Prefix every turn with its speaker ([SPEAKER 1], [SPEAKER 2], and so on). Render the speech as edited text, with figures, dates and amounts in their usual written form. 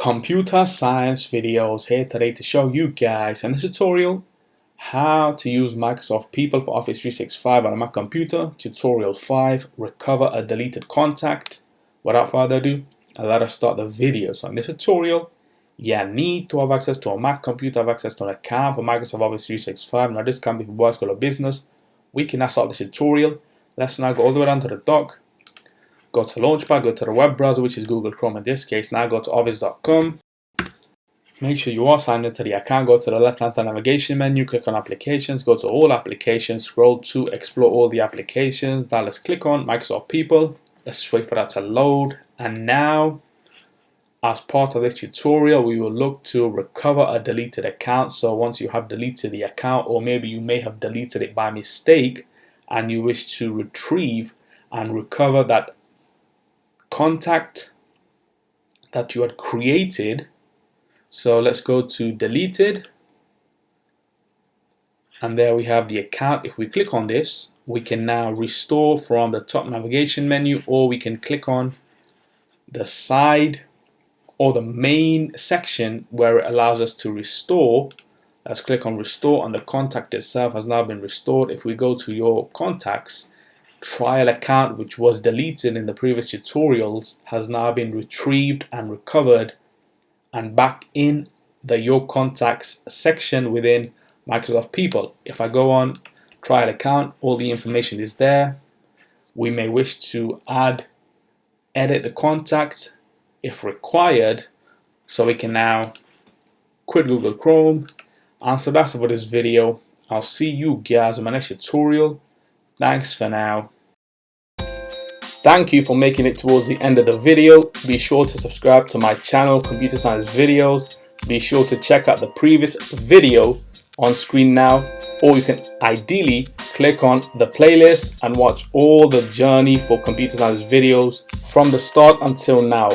[SPEAKER 1] Computer science videos here today to show you guys in this tutorial how to use Microsoft People for Office 365 on a Mac computer. Tutorial 5, recover a deleted contact. Without further ado, let us start the video. So in this tutorial, you need to have access to a Mac computer, have access to an account for Microsoft Office 365. Now this can be for work, school or business. We can now start the tutorial. Let's now go all the way down to the dock. Go to Launchpad, go to the web browser, which is Google Chrome in this case. Now go to office.com. Make sure you are signed into the account. Go to the left-hand side navigation menu, click on Applications, go to All Applications, scroll to Explore all the applications. Now let's click on Microsoft People. Let's wait for that to load. And now, as part of this tutorial, we will look to recover a deleted account. So once you have deleted the account, or maybe you may have deleted it by mistake, and you wish to retrieve and recover that contact that you had created. So let's go to deleted, and there we have the account. If we click on this, we can now restore from the top navigation menu, or we can click on the side or the main section where it allows us to restore. Let's click on restore, and the contact itself has now been restored. If we go to your contacts, trial account, which was deleted in the previous tutorials, has now been retrieved and recovered and back in the your contacts section within Microsoft People. If I go on trial account, all the information is there. We may wish to edit the contact if required, so we can now quit Google Chrome. And so that's it for this video. I'll see you guys in my next tutorial. Thanks for now. Thank you for making it towards the end of the video. Be sure to subscribe to my channel, Computer Science Videos. Be sure to check out the previous video on screen now, or you can ideally click on the playlist and watch all the journey for Computer Science videos from the start until now.